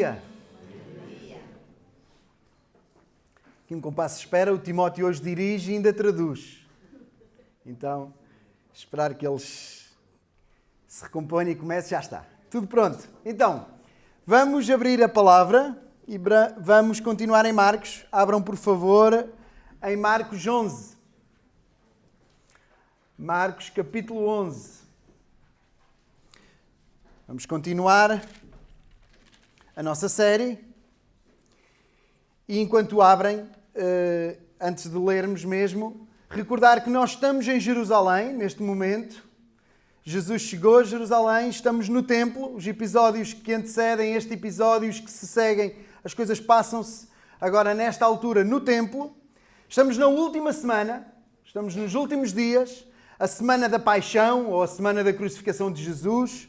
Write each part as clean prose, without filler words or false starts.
dia. Aqui um compasso de espera, o Timóteo hoje dirige e ainda traduz. Então, esperar que eles se recomponham e comece, já está. Tudo pronto. Então, vamos abrir a palavra e vamos continuar em Marcos. Abram, por favor, em Marcos 11. Marcos, capítulo 11. Vamos continuar a nossa série. E enquanto abrem, antes de lermos mesmo, recordar que nós estamos em Jerusalém, neste momento. Jesus chegou a Jerusalém, estamos no templo. Os episódios que antecedem este episódio, os que se seguem, as coisas passam-se agora nesta altura no templo. Estamos na última semana, estamos nos últimos dias, a semana da paixão ou a semana da crucificação de Jesus.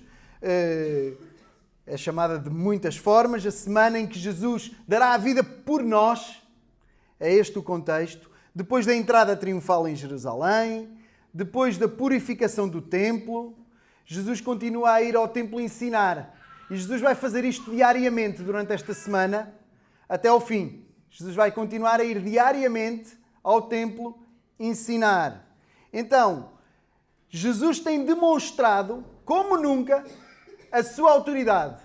É chamada de muitas formas, a semana em que Jesus dará a vida por nós. É este o contexto. Depois da entrada triunfal em Jerusalém, depois da purificação do templo, Jesus continua a ir ao templo ensinar. E Jesus vai fazer isto diariamente durante esta semana, até ao fim. Jesus vai continuar a ir diariamente ao templo ensinar. Então, Jesus tem demonstrado, como nunca, a sua autoridade.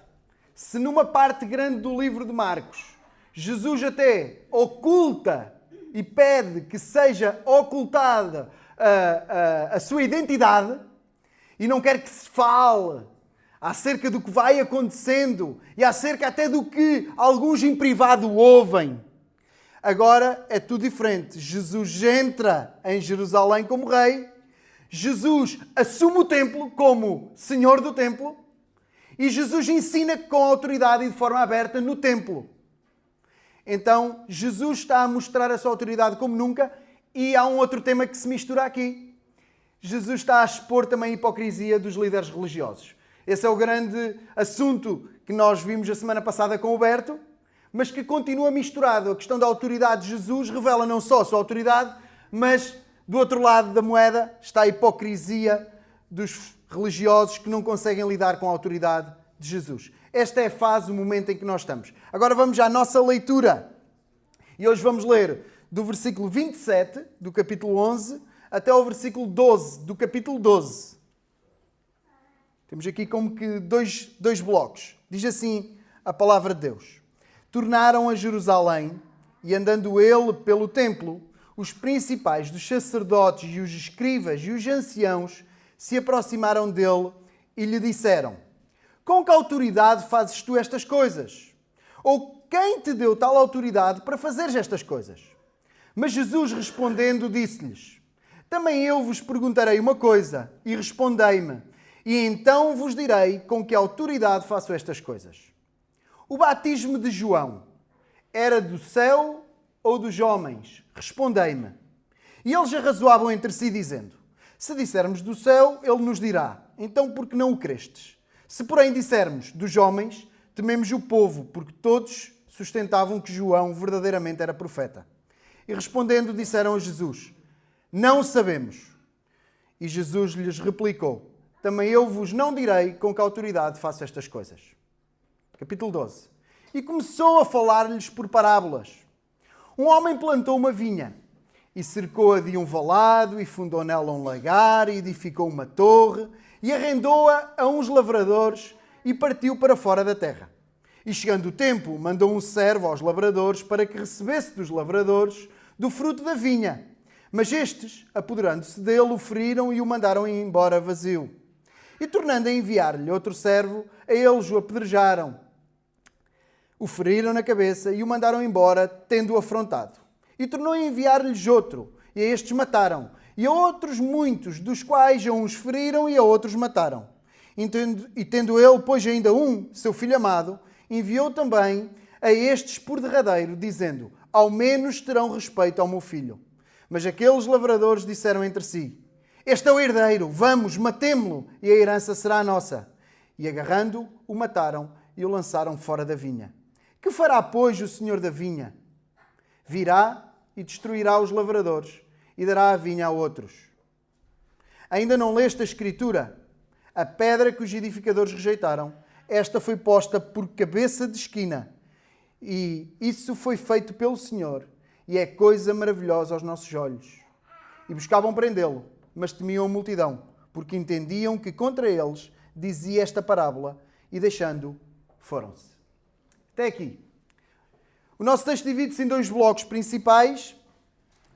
Se numa parte grande do livro de Marcos, Jesus até oculta e pede que seja ocultada a sua identidade e não quer que se fale acerca do que vai acontecendo e acerca até do que alguns em privado ouvem. Agora é tudo diferente. Jesus entra em Jerusalém como rei, Jesus assume o templo como senhor do templo e Jesus ensina com autoridade e de forma aberta no templo. Então, Jesus está a mostrar a sua autoridade como nunca. E há um outro tema que se mistura aqui. Jesus está a expor também a hipocrisia dos líderes religiosos. Esse é o grande assunto que nós vimos a semana passada com o Berto, mas que continua misturado. A questão da autoridade de Jesus revela não só a sua autoridade, mas do outro lado da moeda está a hipocrisia dos religiosos que não conseguem lidar com a autoridade de Jesus. Esta é a fase, o momento em que nós estamos. Agora vamos à nossa leitura. E hoje vamos ler do versículo 27 do capítulo 11 até ao versículo 12 do capítulo 12. Temos aqui como que dois blocos. Diz assim a palavra de Deus. Tornaram a Jerusalém e andando ele pelo templo, os principais dos sacerdotes e os escribas e os anciãos se aproximaram dele e lhe disseram: com que autoridade fazes tu estas coisas? Ou quem te deu tal autoridade para fazeres estas coisas? Mas Jesus respondendo disse-lhes: também eu vos perguntarei uma coisa, e respondei-me, e então vos direi com que autoridade faço estas coisas. O batismo de João era do céu ou dos homens? Respondei-me. E eles arrazoavam entre si, dizendo: se dissermos do céu, ele nos dirá: então por que não o crestes? Se porém dissermos dos homens, tememos o povo, porque todos sustentavam que João verdadeiramente era profeta. E respondendo, disseram a Jesus: não sabemos. E Jesus lhes replicou: também eu vos não direi com que autoridade faço estas coisas. Capítulo 12. E começou a falar-lhes por parábolas. Um homem plantou uma vinha e cercou-a de um valado e fundou nela um lagar e edificou uma torre e arrendou-a a uns lavradores e partiu para fora da terra. E chegando o tempo, mandou um servo aos lavradores para que recebesse dos lavradores do fruto da vinha. Mas estes, apoderando-se dele, o feriram e o mandaram embora vazio. E tornando a enviar-lhe outro servo, a eles o apedrejaram. O feriram na cabeça e o mandaram embora, tendo-o afrontado. E tornou a enviar-lhes outro, e a estes mataram. E a outros muitos, dos quais a uns feriram e a outros mataram. E tendo ele, pois ainda um, seu filho amado, enviou também a estes por derradeiro, dizendo: ao menos terão respeito ao meu filho. Mas aqueles lavradores disseram entre si: este é o herdeiro, vamos, matemo-lo, e a herança será nossa. E agarrando-o, o mataram e o lançaram fora da vinha. Que fará, pois, o senhor da vinha? Virá e destruirá os lavradores e dará a vinha a outros. Ainda não leste a Escritura? A pedra que os edificadores rejeitaram esta foi posta por cabeça de esquina. E isso foi feito pelo Senhor. E é coisa maravilhosa aos nossos olhos. E buscavam prendê-lo, mas temiam a multidão, porque entendiam que contra eles dizia esta parábola, e deixando, foram-se. Até aqui. O nosso texto divide-se em 2 blocos principais.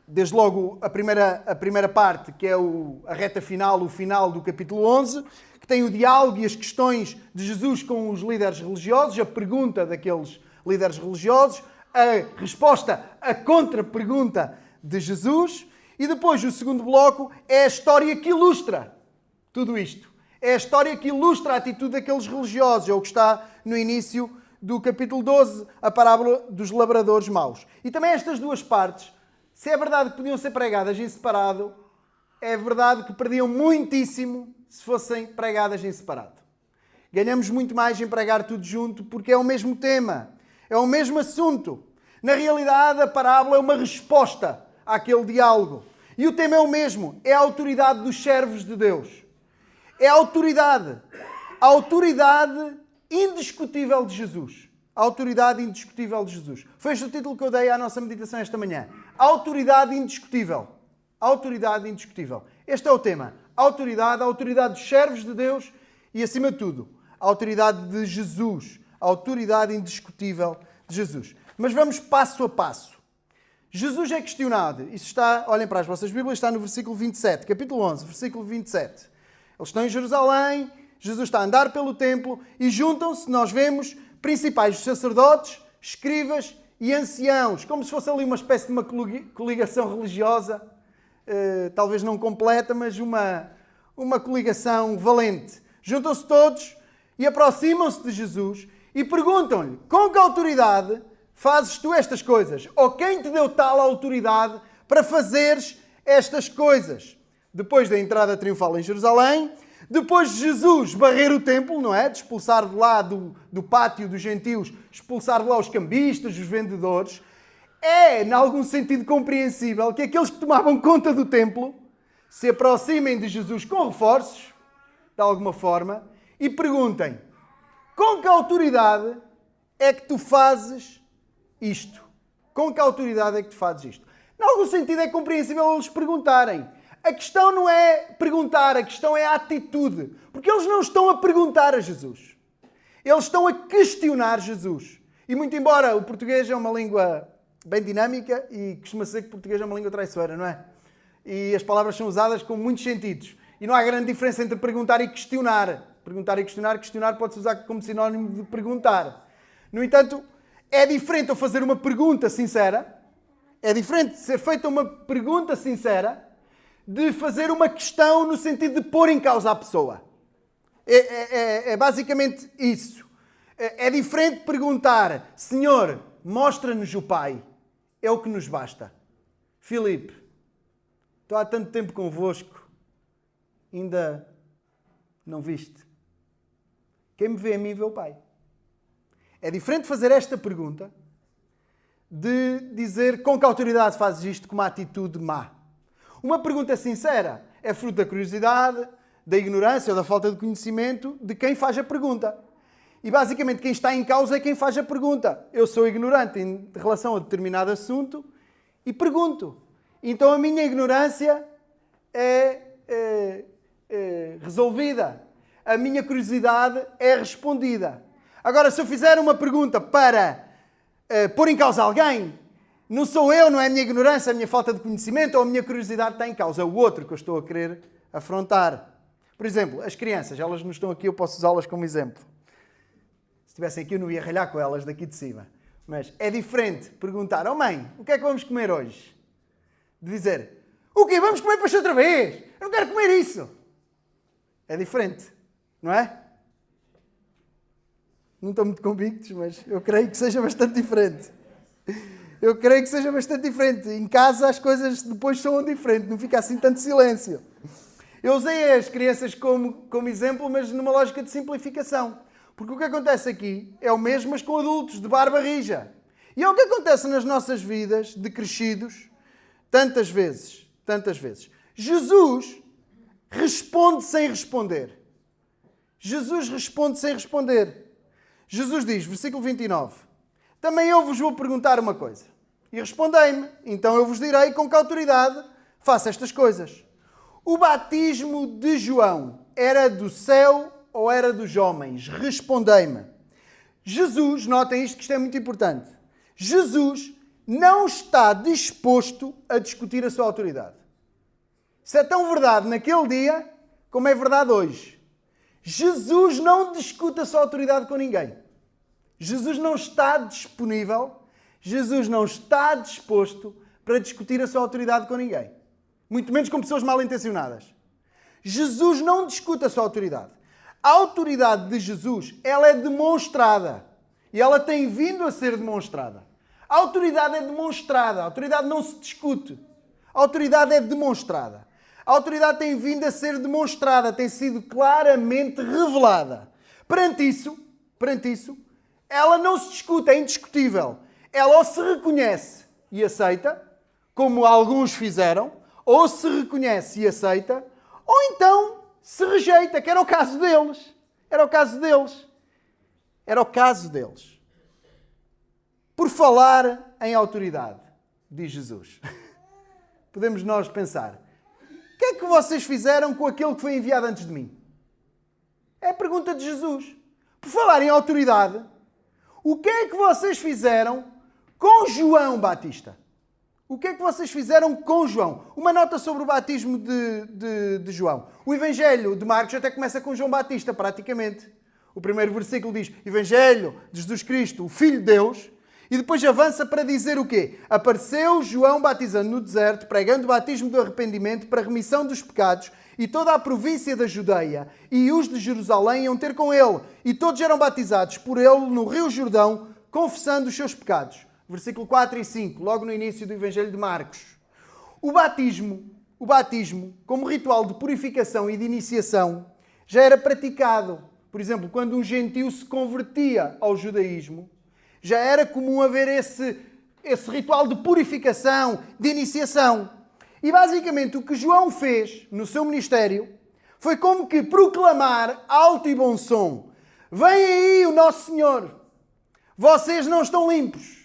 Desde logo a primeira parte, que é a reta final, o final do capítulo 11, que tem o diálogo e as questões de Jesus com os líderes religiosos, a pergunta daqueles líderes religiosos, a resposta, a contra-pergunta de Jesus. E depois o segundo bloco é a história que ilustra tudo isto. É a história que ilustra a atitude daqueles religiosos. É o que está no início do capítulo 12, a parábola dos labradores maus. E também estas 2 partes, se é verdade que podiam ser pregadas em separado, é verdade que perdiam muitíssimo se fossem pregadas em separado. Ganhamos muito mais em pregar tudo junto porque é o mesmo tema, é o mesmo assunto. Na realidade, a parábola é uma resposta àquele diálogo. E o tema é o mesmo, é a autoridade dos servos de Deus. É a autoridade indiscutível de Jesus. A autoridade indiscutível de Jesus. Foi este o título que eu dei à nossa meditação esta manhã. A autoridade indiscutível. A autoridade indiscutível. Este é o tema. A autoridade dos servos de Deus e, acima de tudo, a autoridade de Jesus. A autoridade indiscutível de Jesus. Mas vamos passo a passo. Jesus é questionado. Isso está, olhem para as vossas Bíblias, está no versículo 27, capítulo 11, versículo 27. Eles estão em Jerusalém, Jesus está a andar pelo templo e juntam-se, nós vemos, principais sacerdotes, escribas e anciãos, como se fosse ali uma espécie de uma coligação religiosa, talvez não completa, mas uma coligação valente. Juntam-se todos e aproximam-se de Jesus e perguntam-lhe, com que autoridade fazes tu estas coisas? Ou quem te deu tal autoridade para fazeres estas coisas? Depois da entrada triunfal em Jerusalém, depois de Jesus varrer o templo, não é? De expulsar de lá do pátio dos gentios, expulsar de lá os cambistas, os vendedores, é, em algum sentido, compreensível que aqueles que tomavam conta do templo se aproximem de Jesus com reforços, de alguma forma, e perguntem, com que autoridade é que tu fazes isto? Com que autoridade é que tu fazes isto? Em algum sentido é compreensível eles perguntarem. A questão não é perguntar, a questão é a atitude. Porque eles não estão a perguntar a Jesus. Eles estão a questionar Jesus. E muito embora o português é uma língua bem dinâmica e costuma-se dizer que o português é uma língua traiçoeira, não é? E as palavras são usadas com muitos sentidos. E não há grande diferença entre perguntar e questionar. Perguntar e questionar pode-se usar como sinónimo de perguntar. No entanto, é diferente eu fazer uma pergunta sincera. É diferente ser feita uma pergunta sincera de fazer uma questão no sentido de pôr em causa a pessoa. É basicamente isso. É diferente perguntar, Senhor, mostra-nos o Pai. É o que nos basta. Filipe, estou há tanto tempo convosco, ainda não viste. Quem me vê a mim vê o Pai. É diferente fazer esta pergunta de dizer com que autoridade fazes isto com uma atitude má. Uma pergunta sincera é fruto da curiosidade, da ignorância ou da falta de conhecimento de quem faz a pergunta. E basicamente quem está em causa é quem faz a pergunta. Eu sou ignorante em relação a determinado assunto e pergunto. Então a minha ignorância é resolvida. A minha curiosidade é respondida. Agora, se eu fizer uma pergunta para pôr em causa alguém, não sou eu, não é a minha ignorância, a minha falta de conhecimento ou a minha curiosidade está em causa. É o outro que eu estou a querer afrontar. Por exemplo, as crianças, elas não estão aqui, eu posso usá-las como exemplo. Se estivessem aqui eu não ia ralhar com elas daqui de cima. Mas é diferente perguntar, oh mãe, o que é que vamos comer hoje? De dizer, o quê? Vamos comer peixe outra vez? Eu não quero comer isso. É diferente, não é? Não estão muito convictos, mas eu creio que seja bastante diferente. Eu creio que seja bastante diferente. Em casa as coisas depois são diferentes, não fica assim tanto silêncio. Eu usei as crianças como exemplo, mas numa lógica de simplificação. Porque o que acontece aqui é o mesmo, mas com adultos, de barba rija. E é o que acontece nas nossas vidas, de crescidos, tantas vezes. Tantas vezes. Jesus responde sem responder. Jesus responde sem responder. Jesus diz, versículo 29, também eu vos vou perguntar uma coisa. E respondei-me, então eu vos direi com que autoridade faço estas coisas. O batismo de João era do céu ou era dos homens? Respondei-me. Jesus, notem isto que isto é muito importante. Jesus não está disposto a discutir a sua autoridade. Isso é tão verdade naquele dia como é verdade hoje. Jesus não discute a sua autoridade com ninguém. Jesus não está disponível, Jesus não está disposto para discutir a sua autoridade com ninguém. Muito menos com pessoas mal intencionadas. Jesus não discute a sua autoridade. A autoridade de Jesus, ela é demonstrada. E ela tem vindo a ser demonstrada. A autoridade é demonstrada. A autoridade não se discute. A autoridade é demonstrada. A autoridade tem vindo a ser demonstrada. Tem sido claramente revelada. Perante isso, ela não se discute, é indiscutível. Ela ou se reconhece e aceita, como alguns fizeram, ou se reconhece e aceita, ou então se rejeita, que era o caso deles. Era o caso deles. Era o caso deles. Por falar em autoridade, diz Jesus. Podemos nós pensar, o que é que vocês fizeram com aquele que foi enviado antes de mim? É a pergunta de Jesus. Por falar em autoridade, o que é que vocês fizeram com João Batista? O que é que vocês fizeram com João? Uma nota sobre o batismo de João. O Evangelho de Marcos até começa com João Batista, praticamente. O primeiro versículo diz, Evangelho de Jesus Cristo, o Filho de Deus, e depois avança para dizer o quê? Apareceu João batizando no deserto, pregando o batismo do arrependimento para a remissão dos pecados, e toda a província da Judeia e os de Jerusalém iam ter com ele, e todos eram batizados por ele no Rio Jordão, confessando os seus pecados. Versículo 4 e 5, logo no início do Evangelho de Marcos. O batismo, como ritual de purificação e de iniciação, já era praticado. Por exemplo, quando um gentio se convertia ao judaísmo, já era comum haver esse ritual de purificação, de iniciação. E basicamente o que João fez no seu ministério foi como que proclamar alto e bom som. Vem aí o nosso Senhor. Vocês não estão limpos.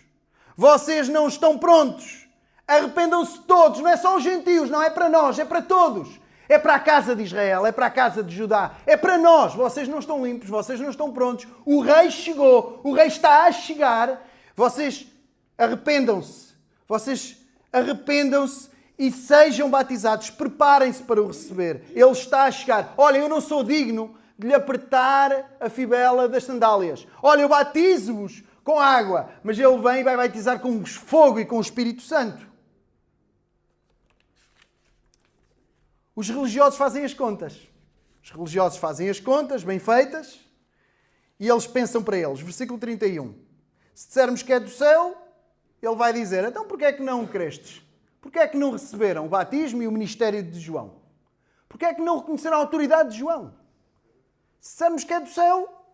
Vocês não estão prontos. Arrependam-se todos. Não é só os gentios, não é para nós, é para todos. É para a casa de Israel, é para a casa de Judá. É para nós. Vocês não estão limpos, vocês não estão prontos. O rei chegou, o rei está a chegar. Vocês arrependam-se. Vocês arrependam-se e sejam batizados. Preparem-se para o receber. Ele está a chegar. Olha, eu não sou digno de lhe apertar a fibela das sandálias. Olha, eu batizo-vos com água, mas ele vem e vai batizar com fogo e com o Espírito Santo. Os religiosos fazem as contas. Os religiosos fazem as contas, bem feitas, e eles pensam para eles. Versículo 31. Se dissermos que é do céu, ele vai dizer, então porquê é que não crestes? Porquê é que não receberam o batismo e o ministério de João? Porquê é que não reconheceram a autoridade de João? Se dissermos que é do céu,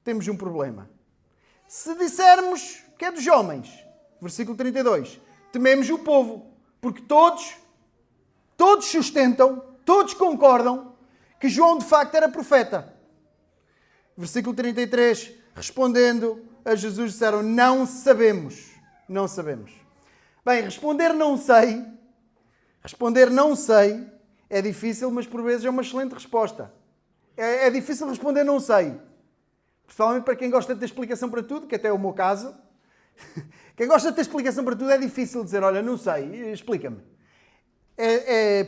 temos um problema. Se dissermos que é dos homens, versículo 32, tememos o povo, porque todos sustentam, todos concordam que João de facto era profeta. Versículo 33, respondendo a Jesus, disseram, não sabemos. Não sabemos. Bem, responder não sei é difícil, mas por vezes é uma excelente resposta. É difícil responder não sei. Principalmente para quem gosta de ter explicação para tudo, que até é o meu caso. Quem gosta de ter explicação para tudo é difícil dizer, olha, não sei, explica-me.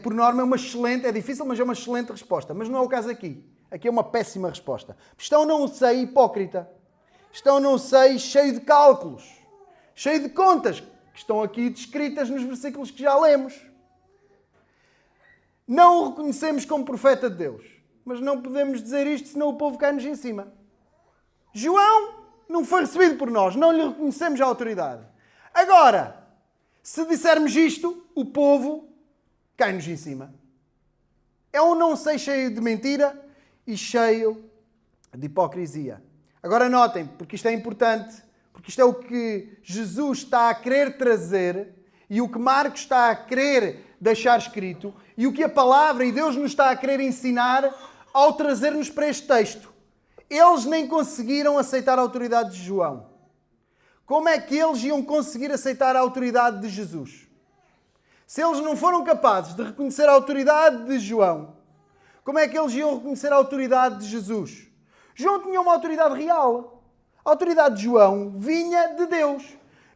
Por norma, é difícil, mas é uma excelente resposta. Mas não é o caso aqui. Aqui é uma péssima resposta. Isto é um não sei hipócrita. Isto é um não sei cheio de cálculos, cheio de contas, que estão aqui descritas nos versículos que já lemos. Não o reconhecemos como profeta de Deus. Mas não podemos dizer isto, senão o povo cai-nos em cima. João não foi recebido por nós, não lhe reconhecemos a autoridade. Agora, se dissermos isto, o povo cai-nos em cima. É um não sei cheio de mentira e cheio de hipocrisia. Agora notem, porque isto é importante, porque isto é o que Jesus está a querer trazer e o que Marcos está a querer deixar escrito e o que a palavra e Deus nos está a querer ensinar ao trazer-nos para este texto. Eles nem conseguiram aceitar a autoridade de João. Como é que eles iam conseguir aceitar a autoridade de Jesus? Se eles não foram capazes de reconhecer a autoridade de João, como é que eles iam reconhecer a autoridade de Jesus? João tinha uma autoridade real. A autoridade de João vinha de Deus.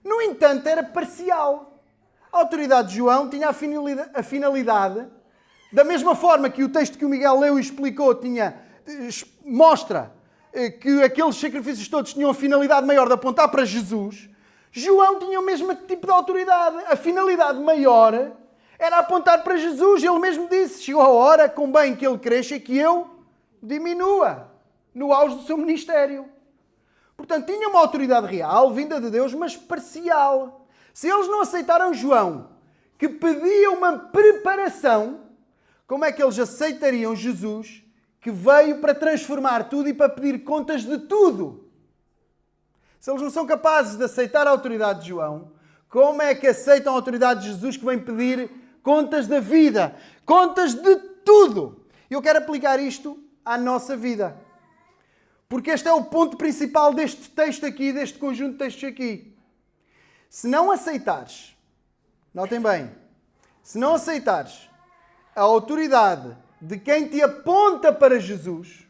No entanto, era parcial. A autoridade de João tinha a finalidade, da mesma forma que o texto que o Miguel leu e explicou mostra que aqueles sacrifícios todos tinham a finalidade maior de apontar para Jesus, João tinha o mesmo tipo de autoridade. A finalidade maior era apontar para Jesus. Ele mesmo disse, chegou a hora, convém que ele cresça e que eu diminua, no auge do seu ministério. Portanto, tinha uma autoridade real, vinda de Deus, mas parcial. Se eles não aceitaram João, que pedia uma preparação, como é que eles aceitariam Jesus, que veio para transformar tudo e para pedir contas de tudo? Se eles não são capazes de aceitar a autoridade de João, como é que aceitam a autoridade de Jesus, que vem pedir contas da vida, contas de tudo? Eu quero aplicar isto à nossa vida. Porque este é o ponto principal deste texto aqui, deste conjunto de textos aqui. Se não aceitares, notem bem, se não aceitares a autoridade de quem te aponta para Jesus,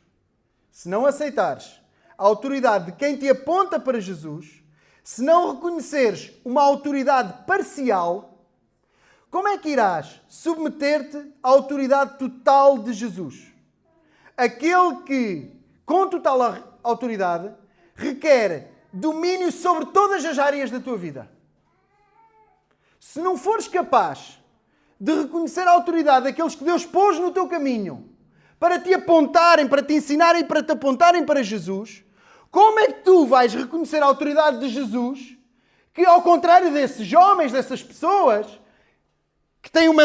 se não aceitares a autoridade de quem te aponta para Jesus, se não reconheceres uma autoridade parcial, como é que irás submeter-te à autoridade total de Jesus? Aquele que, com total autoridade, requer domínio sobre todas as áreas da tua vida. Se não fores capaz de reconhecer a autoridade daqueles que Deus pôs no teu caminho para te apontarem, para te ensinarem, para te apontarem para Jesus, como é que tu vais reconhecer a autoridade de Jesus, que ao contrário desses homens, dessas pessoas, que têm uma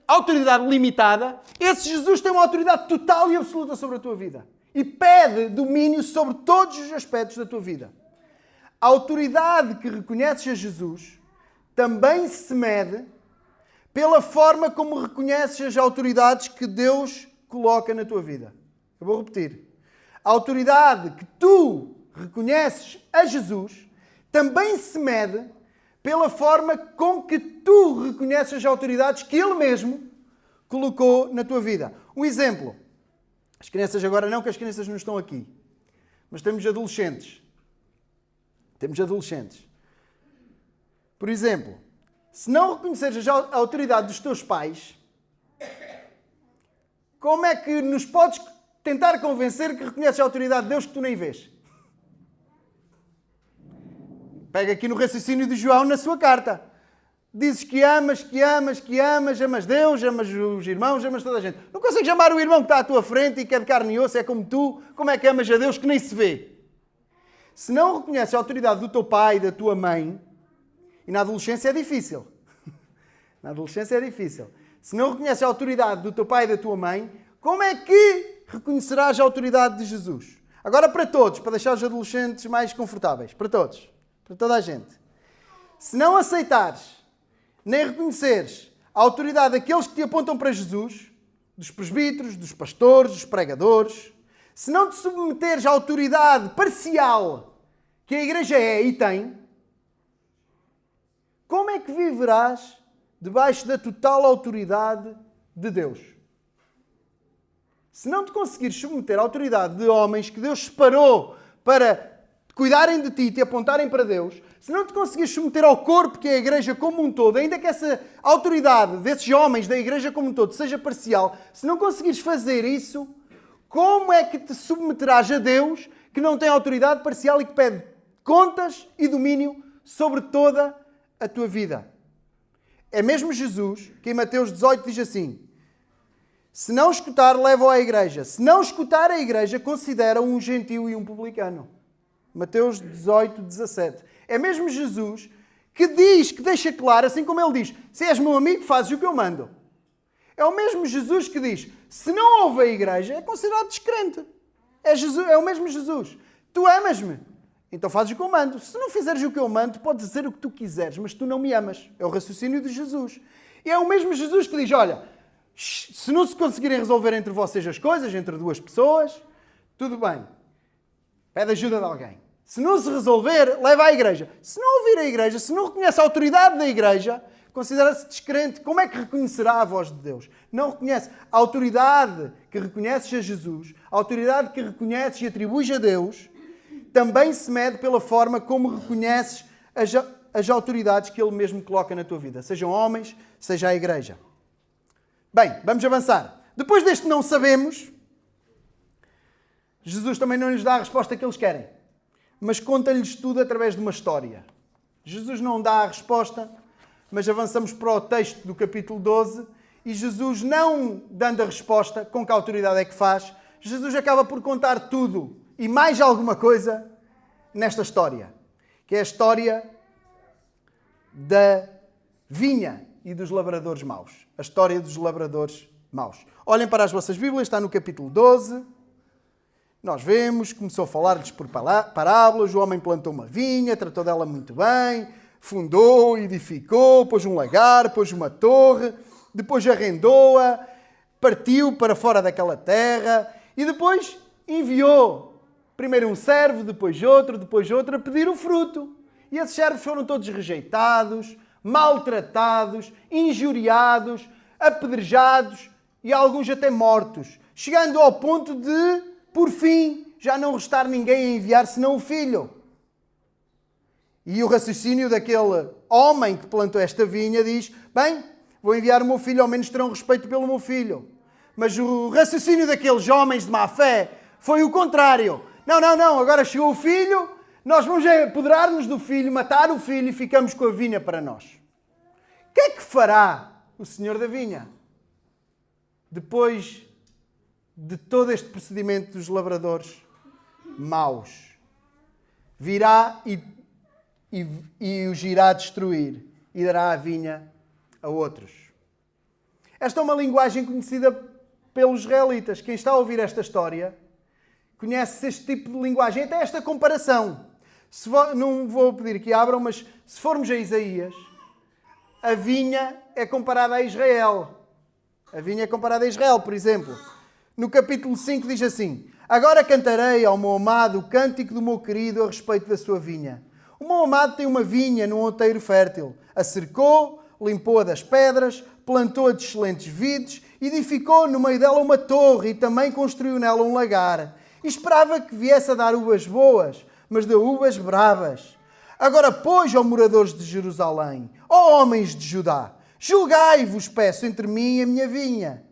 autoridade limitada, esse Jesus tem uma autoridade total e absoluta sobre a tua vida. E pede domínio sobre todos os aspectos da tua vida. A autoridade que reconheces a Jesus também se mede pela forma como reconheces as autoridades que Deus coloca na tua vida. Eu vou repetir. A autoridade que tu reconheces a Jesus também se mede pela forma com que tu reconheces as autoridades que Ele mesmo colocou na tua vida. Um exemplo. As crianças agora não, que as crianças não estão aqui. Mas temos adolescentes. Por exemplo, se não reconheceres a autoridade dos teus pais, como é que nos podes tentar convencer que reconheces a autoridade de Deus que tu nem vês? Pega aqui no raciocínio de João na sua carta. Dizes que amas Deus, amas os irmãos, amas toda a gente. Não consegues amar o irmão que está à tua frente e que é de carne e osso, é como tu. Como é que amas a Deus que nem se vê? Se não reconheces a autoridade do teu pai e da tua mãe, e na adolescência é difícil. Se não reconheces a autoridade do teu pai e da tua mãe, como é que reconhecerás a autoridade de Jesus? Agora para todos, para deixar os adolescentes mais confortáveis. Para todos. Para toda a gente. Se não aceitares, nem reconheceres a autoridade daqueles que te apontam para Jesus, dos presbíteros, dos pastores, dos pregadores, se não te submeteres à autoridade parcial que a igreja é e tem, como é que viverás debaixo da total autoridade de Deus? Se não te conseguires submeter à autoridade de homens que Deus separou para cuidarem de ti e te apontarem para Deus, se não te conseguires submeter ao corpo que é a igreja como um todo, ainda que essa autoridade desses homens da igreja como um todo seja parcial, se não conseguires fazer isso, como é que te submeterás a Deus que não tem autoridade parcial e que pede contas e domínio sobre toda a tua vida? É mesmo Jesus que em Mateus 18 diz assim: se não escutar, leva-o à igreja. Se não escutar a igreja, considera um gentio e um publicano. Mateus 18, 17. É mesmo Jesus que diz, que deixa claro, assim como ele diz, se és meu amigo, fazes o que eu mando. É o mesmo Jesus que diz, se não ouve a igreja, é considerado descrente. É o mesmo Jesus. Tu amas-me, então fazes o que eu mando. Se não fizeres o que eu mando, podes dizer o que tu quiseres, mas tu não me amas. É o raciocínio de Jesus. E é o mesmo Jesus que diz, olha, Se não se conseguirem resolver entre vocês as coisas, entre duas pessoas, tudo bem. Pede ajuda de alguém. Se não se resolver, leva à igreja. Se não ouvir a igreja, se não reconhece a autoridade da igreja, considera-se descrente. Como é que reconhecerá a voz de Deus? Não reconhece. A autoridade que reconheces a Jesus, a autoridade que reconheces e atribuis a Deus, também se mede pela forma como reconheces as autoridades que Ele mesmo coloca na tua vida. Sejam homens, seja a igreja. Bem, vamos avançar. Depois deste não sabemos, Jesus também não lhes dá a resposta que eles querem, mas conta-lhes tudo através de uma história. Jesus não dá a resposta, mas avançamos para o texto do capítulo 12 e Jesus, não dando a resposta, com que autoridade é que faz, Jesus acaba por contar tudo e mais alguma coisa nesta história, que é a história da vinha e dos lavradores maus. A história dos lavradores maus. Olhem para as vossas Bíblias, está no capítulo 12. Nós vemos, começou a falar-lhes por parábolas, o homem plantou uma vinha, tratou dela muito bem, fundou, edificou, pôs um lagar, pôs uma torre, depois arrendou-a, partiu para fora daquela terra e depois enviou primeiro um servo, depois outro, a pedir o fruto. E esses servos foram todos rejeitados, maltratados, injuriados, apedrejados e alguns até mortos, chegando ao ponto de, por fim, já não restar ninguém a enviar senão o filho. E o raciocínio daquele homem que plantou esta vinha diz: bem, vou enviar o meu filho, ao menos terão respeito pelo meu filho. Mas o raciocínio daqueles homens de má fé foi o contrário. Não, agora chegou o filho, nós vamos apoderar-nos do filho, matar o filho e ficamos com a vinha para nós. O que é que fará o senhor da vinha? Depois de todo este procedimento dos lavradores maus, virá e os irá destruir e dará a vinha a outros. Esta é uma linguagem conhecida pelos israelitas. Quem está a ouvir esta história conhece este tipo de linguagem, até esta comparação. Não vou pedir que abram, mas se formos a Isaías, a vinha é comparada a Israel. A vinha é comparada a Israel, por exemplo. No capítulo 5 diz assim: agora cantarei ao meu amado o cântico do meu querido a respeito da sua vinha. O meu amado tem uma vinha num outeiro fértil. A cercou, limpou-a das pedras, plantou-a de excelentes vides, edificou no meio dela uma torre e também construiu nela um lagar. E esperava que viesse a dar uvas boas, mas deu uvas bravas. Agora, pois, ó moradores de Jerusalém, ó homens de Judá, julgai-vos, peço, entre mim e a minha vinha.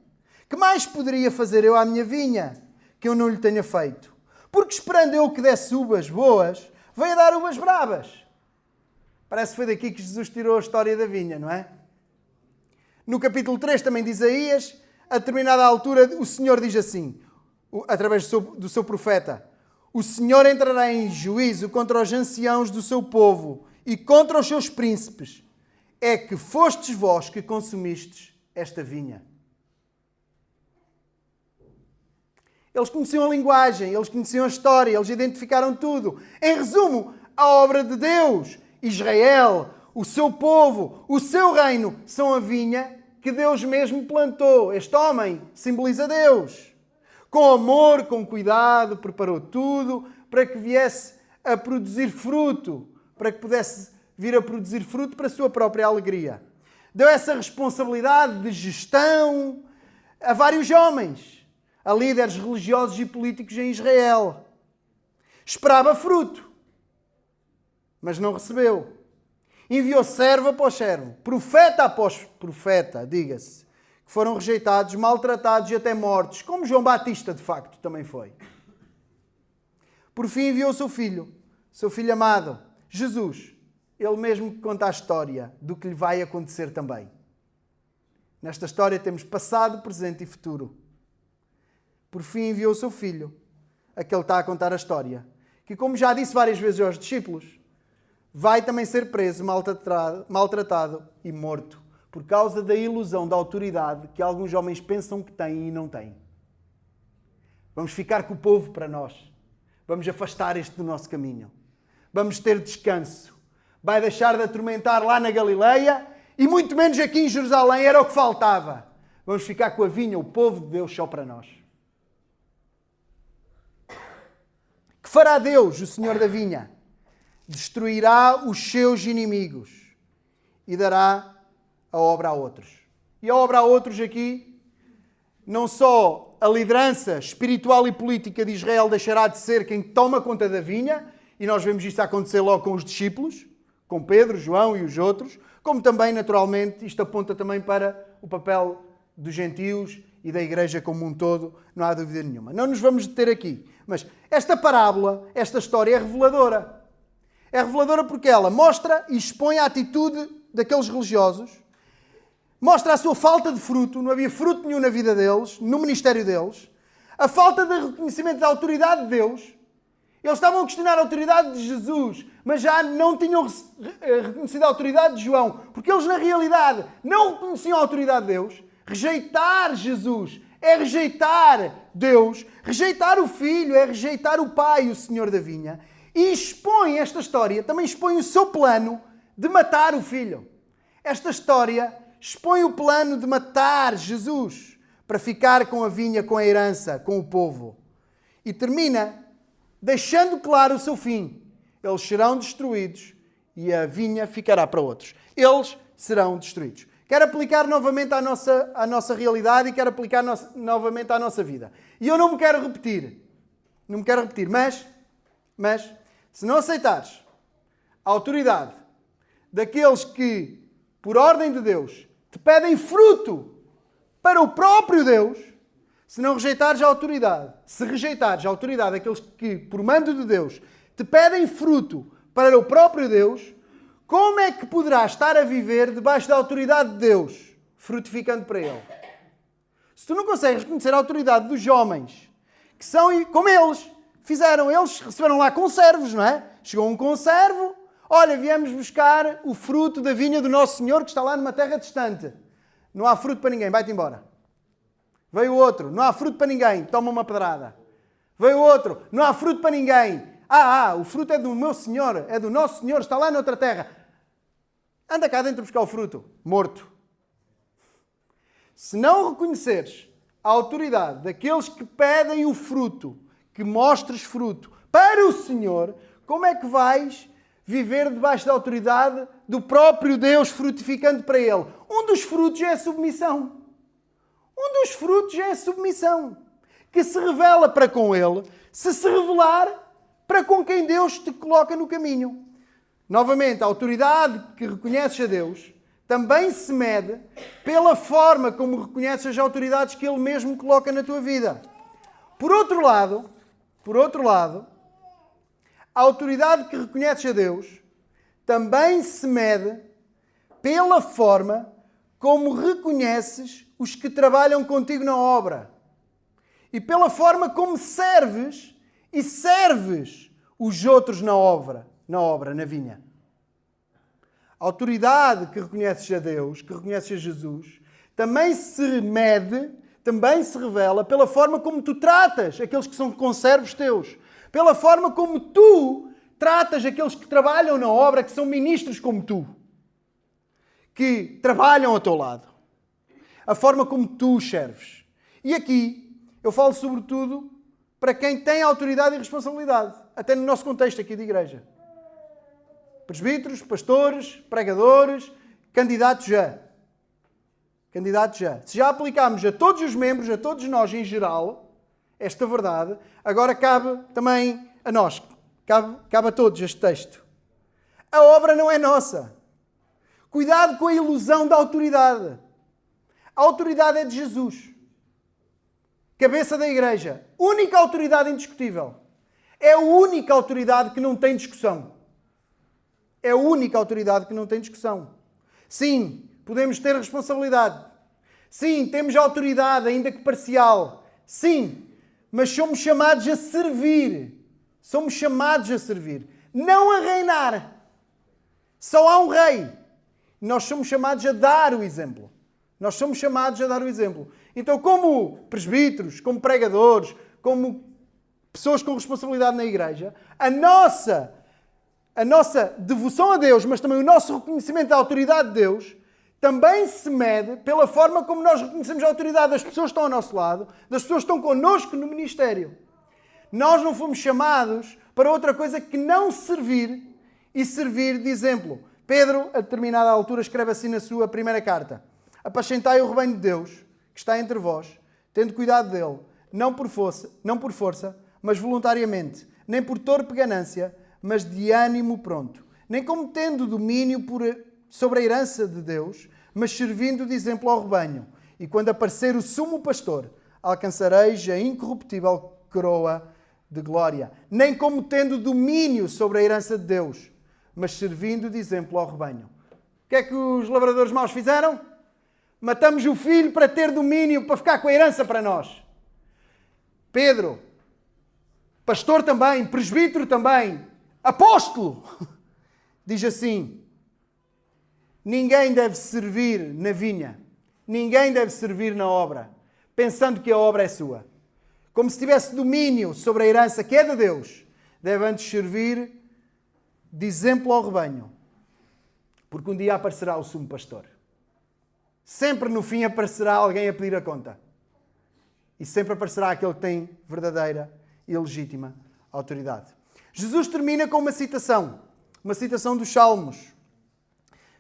Que mais poderia fazer eu à minha vinha, que eu não lhe tenha feito? Porque esperando eu que desse uvas boas, veio a dar uvas bravas. Parece que foi daqui que Jesus tirou a história da vinha, não é? No capítulo 3 também de Isaías, a determinada altura, o Senhor diz assim, através do seu profeta: o Senhor entrará em juízo contra os anciãos do seu povo e contra os seus príncipes. É que fostes vós que consumistes esta vinha. Eles conheciam a linguagem, eles conheciam a história, eles identificaram tudo. Em resumo, a obra de Deus, Israel, o seu povo, o seu reino, são a vinha que Deus mesmo plantou. Este homem simboliza Deus. Com amor, com cuidado, preparou tudo para que viesse a produzir fruto, para que pudesse vir a produzir fruto para a sua própria alegria. Deu essa responsabilidade de gestão a vários homens, a líderes religiosos e políticos em Israel. Esperava fruto, mas não recebeu. Enviou servo após servo, profeta após profeta, diga-se, que foram rejeitados, maltratados e até mortos, como João Batista, de facto, também foi. Por fim enviou o seu filho amado, Jesus. Ele mesmo que conta a história do que lhe vai acontecer também. Nesta história temos passado, presente e futuro. Por fim enviou o seu filho, aquele que está a contar a história, que, como já disse várias vezes aos discípulos, vai também ser preso, maltratado e morto, por causa da ilusão da autoridade que alguns homens pensam que têm e não têm. Vamos ficar com o povo para nós. Vamos afastar este do nosso caminho. Vamos ter descanso. Vai deixar de atormentar lá na Galileia e muito menos aqui em Jerusalém, era o que faltava. Vamos ficar com a vinha, o povo de Deus, só para nós. Que fará Deus, o Senhor da vinha? Destruirá os seus inimigos e dará a obra a outros. E a obra a outros aqui, não só a liderança espiritual e política de Israel deixará de ser quem toma conta da vinha, e nós vemos isto acontecer logo com os discípulos, com Pedro, João e os outros, como também, naturalmente, isto aponta também para o papel dos gentios e da igreja como um todo, não há dúvida nenhuma. Não nos vamos deter aqui, mas esta parábola, esta história é reveladora. É reveladora porque ela mostra e expõe a atitude daqueles religiosos, mostra a sua falta de fruto, não havia fruto nenhum na vida deles, no ministério deles, a falta de reconhecimento da autoridade de Deus. Eles estavam a questionar a autoridade de Jesus, mas já não tinham reconhecido a autoridade de João, porque eles na realidade não reconheciam a autoridade de Deus. Rejeitar Jesus é rejeitar Deus, rejeitar o Filho é rejeitar o Pai, o Senhor da vinha. E expõe esta história, também expõe o seu plano de matar o Filho. Esta história expõe o plano de matar Jesus para ficar com a vinha, com a herança, com o povo. E termina deixando claro o seu fim. Eles serão destruídos e a vinha ficará para outros. Eles serão destruídos. Quero aplicar novamente à nossa realidade e quero aplicar novamente à nossa vida. E eu não me quero repetir. Não me quero repetir. Mas se não aceitares a autoridade daqueles que, por ordem de Deus, te pedem fruto para o próprio Deus, se não rejeitares a autoridade, se rejeitares a autoridade daqueles que, por mando de Deus, te pedem fruto para o próprio Deus, como é que poderás estar a viver debaixo da autoridade de Deus, frutificando para Ele? Se tu não consegues reconhecer a autoridade dos homens, que são como eles fizeram, eles receberam lá conservos, não é? Chegou um conservo, olha, viemos buscar o fruto da vinha do nosso Senhor que está lá numa terra distante. Não há fruto para ninguém, vai-te embora. Veio outro, não há fruto para ninguém, toma uma pedrada. Veio outro, não há fruto para ninguém. O fruto é do meu Senhor, é do nosso Senhor, está lá noutra terra. Anda cá dentro buscar o fruto, morto. Se não reconheceres a autoridade daqueles que pedem o fruto, que mostres fruto para o Senhor, como é que vais viver debaixo da autoridade do próprio Deus frutificando para Ele? Um dos frutos é a submissão. Um dos frutos é a submissão, que se revela para com Ele, se revelar para com quem Deus te coloca no caminho. Novamente, a autoridade que reconheces a Deus também se mede pela forma como reconheces as autoridades que Ele mesmo coloca na tua vida. Por outro lado, a autoridade que reconheces a Deus também se mede pela forma como reconheces os que trabalham contigo na obra. E pela forma como serves os outros na obra, na vinha. A autoridade que reconheces a Deus, que reconheces a Jesus, também se mede, também se revela pela forma como tu tratas aqueles que são conservos teus. Pela forma como tu tratas aqueles que trabalham na obra, que são ministros como tu. Que trabalham ao teu lado. A forma como tu os serves. E aqui eu falo sobretudo para quem tem autoridade e responsabilidade. Até no nosso contexto aqui de igreja. Presbíteros, pastores, pregadores, candidatos já. Se já aplicámos a todos os membros, a todos nós em geral, esta verdade, agora cabe também a nós. Cabe a todos este texto. A obra não é nossa. Cuidado com a ilusão da autoridade. A autoridade é de Jesus. Cabeça da igreja. Única autoridade indiscutível. É a única autoridade que não tem discussão. É a única autoridade que não tem discussão. Sim, podemos ter responsabilidade. Sim, temos autoridade, ainda que parcial. Sim, mas somos chamados a servir. Somos chamados a servir. Não a reinar. Só há um rei. Nós somos chamados a dar o exemplo. Nós somos chamados a dar o exemplo. Então, como presbíteros, como pregadores, como pessoas com responsabilidade na igreja, a nossa devoção a Deus, mas também o nosso reconhecimento da autoridade de Deus, também se mede pela forma como nós reconhecemos a autoridade das pessoas que estão ao nosso lado, das pessoas que estão connosco no ministério. Nós não fomos chamados para outra coisa que não servir e servir de exemplo. Pedro, a determinada altura, escreve assim na sua primeira carta: apacentai o rebanho de Deus, que está entre vós, tendo cuidado dele, não por força, mas voluntariamente, nem por torpe ganância, mas de ânimo pronto, nem como tendo domínio sobre a herança de Deus, mas servindo de exemplo ao rebanho. E quando aparecer o sumo pastor, alcançareis a incorruptível coroa de glória. Nem como tendo domínio sobre a herança de Deus, mas servindo de exemplo ao rebanho. O que é que os lavradores maus fizeram? Matamos o filho para ter domínio, para ficar com a herança para nós. Pedro, pastor também, presbítero também, apóstolo, diz assim: ninguém deve servir na vinha, ninguém deve servir na obra, pensando que a obra é sua. Como se tivesse domínio sobre a herança que é de Deus, deve antes servir de exemplo ao rebanho. Porque um dia aparecerá o sumo pastor. Sempre no fim aparecerá alguém a pedir a conta. E sempre aparecerá aquele que tem verdadeira e legítima autoridade. Jesus termina com uma citação dos Salmos.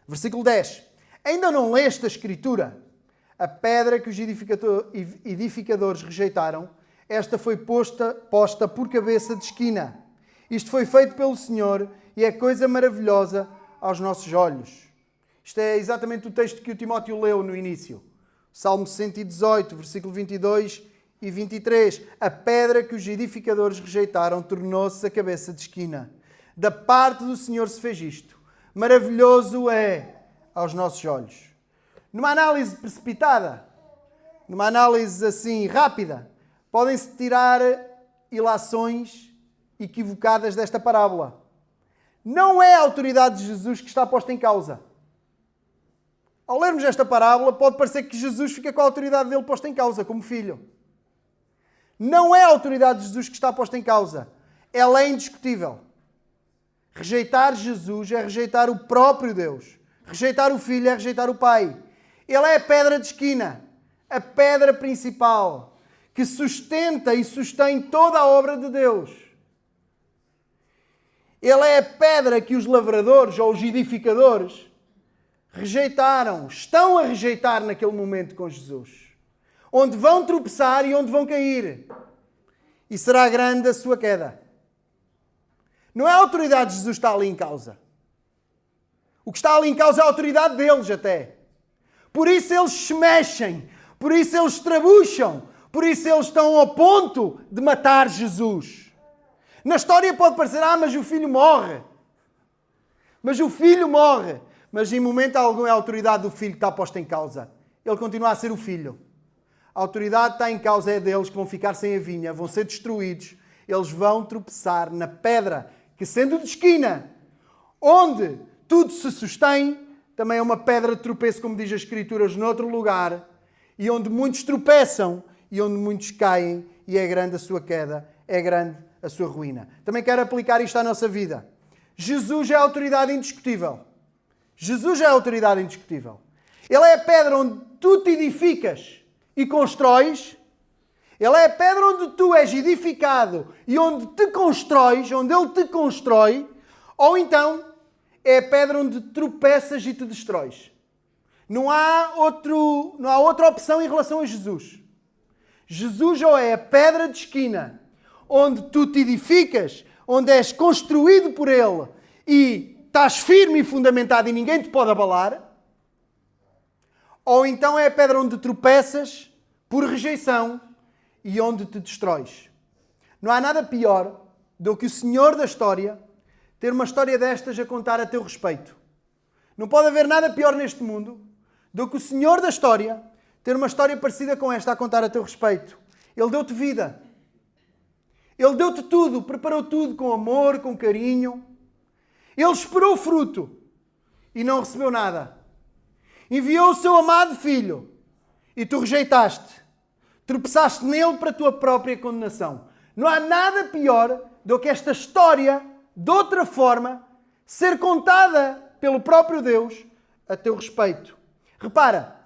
Versículo 10. Ainda não leste a Escritura? A pedra que os edificadores rejeitaram, esta foi posta por cabeça de esquina. Isto foi feito pelo Senhor e é coisa maravilhosa aos nossos olhos. Isto é exatamente o texto que o Timóteo leu no início. Salmo 118, versículo 22 e 23. A pedra que os edificadores rejeitaram tornou-se a cabeça de esquina. Da parte do Senhor se fez isto. Maravilhoso é aos nossos olhos. Numa análise precipitada, numa análise assim rápida, podem-se tirar ilações equivocadas desta parábola. Não é a autoridade de Jesus que está posta em causa. Ao lermos esta parábola, pode parecer que Jesus fica com a autoridade dele posta em causa, como filho. Não é a autoridade de Jesus que está posta em causa. Ela é indiscutível. Rejeitar Jesus é rejeitar o próprio Deus. Rejeitar o Filho é rejeitar o Pai. Ele é a pedra de esquina, a pedra principal, que sustenta e sustém toda a obra de Deus. Ele é a pedra que os lavradores ou os edificadores rejeitaram, estão a rejeitar naquele momento com Jesus. Onde vão tropeçar e onde vão cair. E será grande a sua queda. Não é a autoridade de Jesus que está ali em causa. O que está ali em causa é a autoridade deles até. Por isso eles se mexem. Por isso eles trabucham. Por isso eles estão ao ponto de matar Jesus. Na história pode parecer, mas o filho morre. Mas o filho morre. Mas em momento algum é a autoridade do filho que está posta em causa. Ele continua a ser o filho. A autoridade está em causa é deles que vão ficar sem a vinha, vão ser destruídos. Eles vão tropeçar na pedra que, sendo de esquina, onde tudo se sustém, também é uma pedra de tropeço, como diz as Escrituras, noutro lugar, e onde muitos tropeçam e onde muitos caem, e é grande a sua queda, é grande a sua ruína. Também quero aplicar isto à nossa vida. Jesus é a autoridade indiscutível. Jesus é a autoridade indiscutível. Ele é a pedra onde tu te edificas e constróis. Ele é a pedra onde tu és edificado e onde te constróis, onde Ele te constrói. Ou então é a pedra onde tropeças e te destróis. Não há outra opção em relação a Jesus. Jesus ou é a pedra de esquina onde tu te edificas, onde és construído por Ele e estás firme e fundamentado e ninguém te pode abalar. Ou então é a pedra onde tropeças por rejeição e onde te destróis. Não há nada pior do que o Senhor da história ter uma história destas a contar a teu respeito. Não pode haver nada pior neste mundo do que o Senhor da história ter uma história parecida com esta a contar a teu respeito. Ele deu-te vida. Ele deu-te tudo, preparou tudo com amor, com carinho. Ele esperou o fruto e não recebeu nada. Enviou o seu amado filho e tu rejeitaste. Tropeçaste nele para a tua própria condenação. Não há nada pior do que esta história, de outra forma, ser contada pelo próprio Deus a teu respeito. Repara,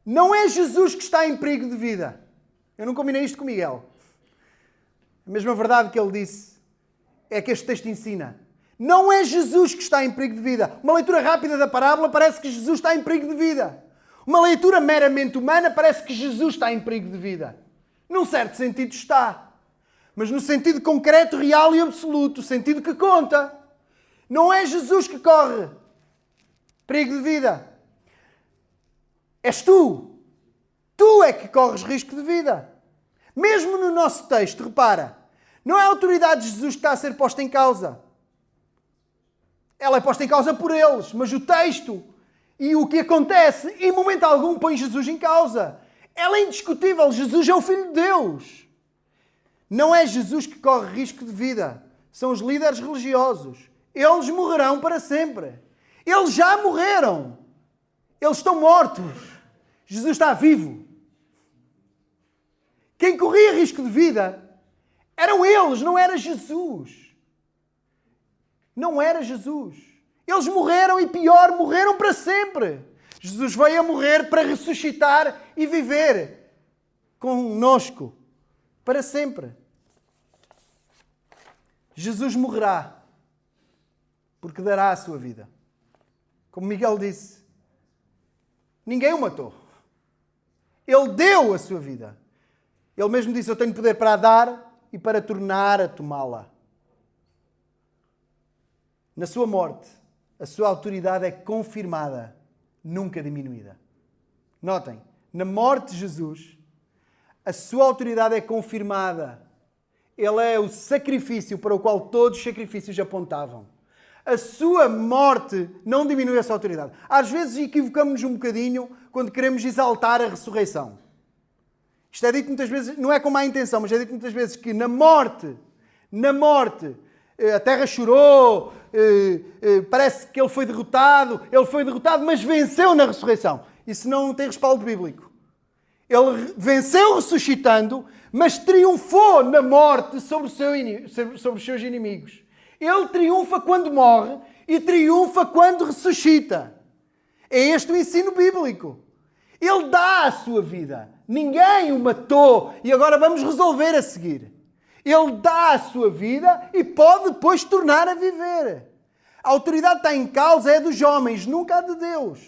não é Jesus que está em perigo de vida. Eu não combinei isto com Miguel. A mesma verdade que ele disse é que este texto ensina. Não é Jesus que está em perigo de vida. Uma leitura rápida da parábola parece que Jesus está em perigo de vida. Uma leitura meramente humana parece que Jesus está em perigo de vida. Num certo sentido está. Mas no sentido concreto, real e absoluto, o sentido que conta. Não é Jesus que corre perigo de vida. És tu. Tu é que corres risco de vida. Mesmo no nosso texto, repara, não é a autoridade de Jesus que está a ser posta em causa. Ela é posta em causa por eles, mas o texto e o que acontece, em momento algum, põe Jesus em causa. Ela é indiscutível. Jesus é o Filho de Deus. Não é Jesus que corre risco de vida. São os líderes religiosos. Eles morrerão para sempre. Eles já morreram. Eles estão mortos. Jesus está vivo. Quem corria risco de vida eram eles, não era Jesus. Não era Jesus. Eles morreram e pior, morreram para sempre. Jesus veio a morrer para ressuscitar e viver conosco para sempre. Jesus morrerá porque dará a sua vida. Como Miguel disse, ninguém o matou. Ele deu a sua vida. Ele mesmo disse, eu tenho poder para a dar e para tornar a tomá-la. Na sua morte, a sua autoridade é confirmada, nunca diminuída. Notem, na morte de Jesus, a sua autoridade é confirmada. Ele é o sacrifício para o qual todos os sacrifícios apontavam. A sua morte não diminui essa autoridade. Às vezes equivocamos-nos um bocadinho quando queremos exaltar a ressurreição. Isto é dito muitas vezes, não é com má intenção, mas é dito muitas vezes que na morte, a terra chorou, parece que ele foi derrotado, mas venceu na ressurreição. Isso não tem respaldo bíblico. Ele venceu ressuscitando, mas triunfou na morte sobre os seus inimigos. Ele triunfa quando morre e triunfa quando ressuscita. É este o ensino bíblico. Ele dá a sua vida. Ninguém o matou e agora vamos resolver a seguir. Ele dá a sua vida e pode depois tornar a viver. A autoridade está em causa é dos homens, nunca a de Deus.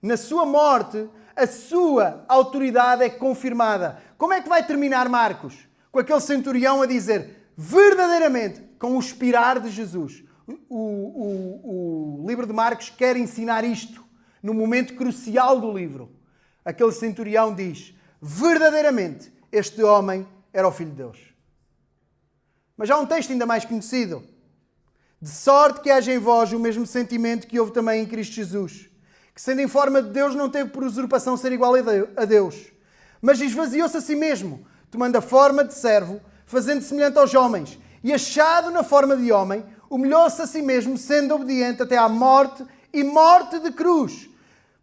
Na sua morte, a sua autoridade é confirmada. Como é que vai terminar Marcos? Com aquele centurião a dizer, verdadeiramente, com o expirar de Jesus. O livro de Marcos quer ensinar isto no momento crucial do livro. Aquele centurião diz, verdadeiramente, este homem era o Filho de Deus. Mas há um texto ainda mais conhecido. De sorte que haja em vós o mesmo sentimento que houve também em Cristo Jesus, que sendo em forma de Deus não teve por usurpação ser igual a Deus, mas esvaziou-se a si mesmo, tomando a forma de servo, fazendo semelhante aos homens, e achado na forma de homem, humilhou-se a si mesmo, sendo obediente até à morte e morte de cruz.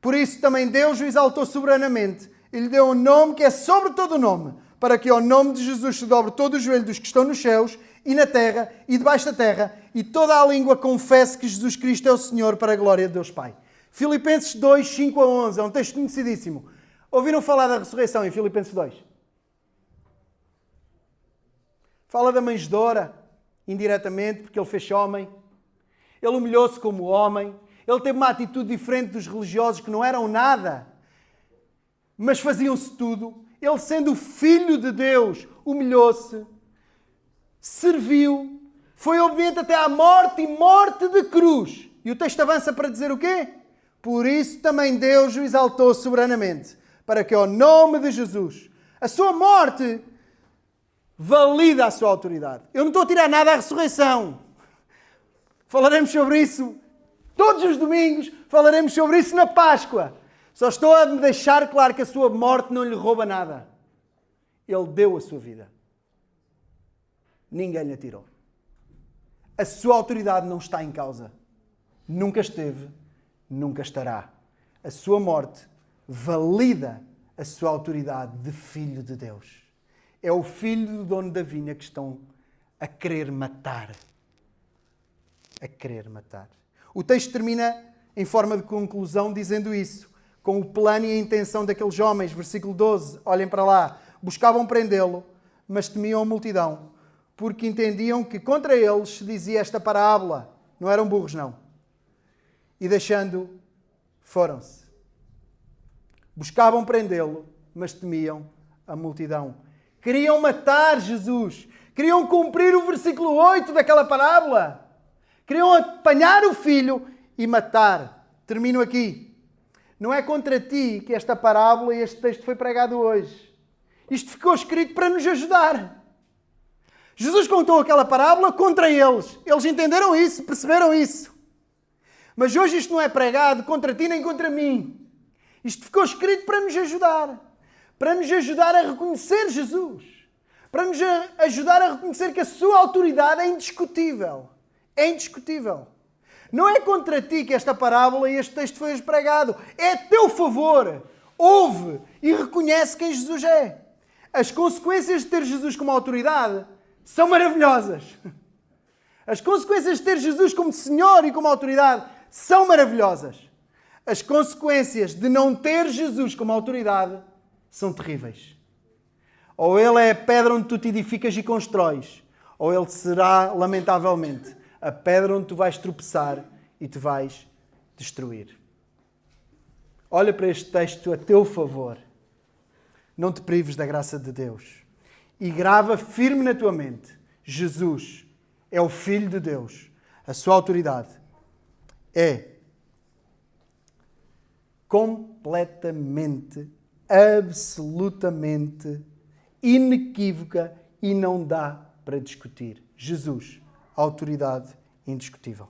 Por isso também Deus o exaltou soberanamente e lhe deu um nome que é sobre todo o nome, para que ao nome de Jesus se dobre todo o joelho dos que estão nos céus e na terra e debaixo da terra, e toda a língua confesse que Jesus Cristo é o Senhor, para a glória de Deus Pai. Filipenses 2, 5 a 11, é um texto conhecidíssimo. Ouviram falar da ressurreição em Filipenses 2? Fala da manjedoura, indiretamente, porque ele fez homem. Ele humilhou-se como homem. Ele teve uma atitude diferente dos religiosos que não eram nada, mas faziam-se tudo. Ele, sendo o Filho de Deus, humilhou-se, serviu, foi obediente até à morte e morte de cruz. E o texto avança para dizer o quê? Por isso também Deus o exaltou soberanamente, para que ao nome de Jesus, a sua morte valida a sua autoridade. Eu não estou a tirar nada à ressurreição. Falaremos sobre isso todos os domingos, falaremos sobre isso na Páscoa. Só estou a me deixar claro que a sua morte não lhe rouba nada. Ele deu a sua vida. Ninguém lhe atirou. A sua autoridade não está em causa. Nunca esteve, nunca estará. A sua morte valida a sua autoridade de Filho de Deus. É o filho do dono da vinha que estão a querer matar. A querer matar. O texto termina em forma de conclusão dizendo isso. com o plano e a intenção daqueles homens. Versículo 12, olhem para lá. Buscavam prendê-lo, mas temiam a multidão, porque entendiam que contra eles se dizia esta parábola. Não eram burros, não. E deixando, foram-se. Buscavam prendê-lo, mas temiam a multidão. Queriam matar Jesus. Queriam cumprir o versículo 8 daquela parábola. Queriam apanhar o filho e matar. Termino aqui. Não é contra ti que esta parábola e este texto foi pregado hoje. Isto ficou escrito para nos ajudar. Jesus contou aquela parábola contra eles. Eles entenderam isso, perceberam isso. Mas hoje isto não é pregado contra ti nem contra mim. Isto ficou escrito para nos ajudar. Para nos ajudar a reconhecer Jesus. Para nos ajudar a reconhecer que a sua autoridade é indiscutível. É indiscutível. Não é contra ti que esta parábola e este texto foi pregado. É a teu favor. Ouve e reconhece quem Jesus é. As consequências de ter Jesus como autoridade são maravilhosas. As consequências de ter Jesus como Senhor e como autoridade são maravilhosas. As consequências de não ter Jesus como autoridade são terríveis. Ou ele é a pedra onde tu te edificas e constróis, ou ele será, lamentavelmente, a pedra onde tu vais tropeçar e te vais destruir. Olha para este texto a teu favor. Não te prives da graça de Deus. E grava firme na tua mente. Jesus é o Filho de Deus. A sua autoridade é completamente, absolutamente inequívoca e não dá para discutir. Jesus, autoridade indiscutível.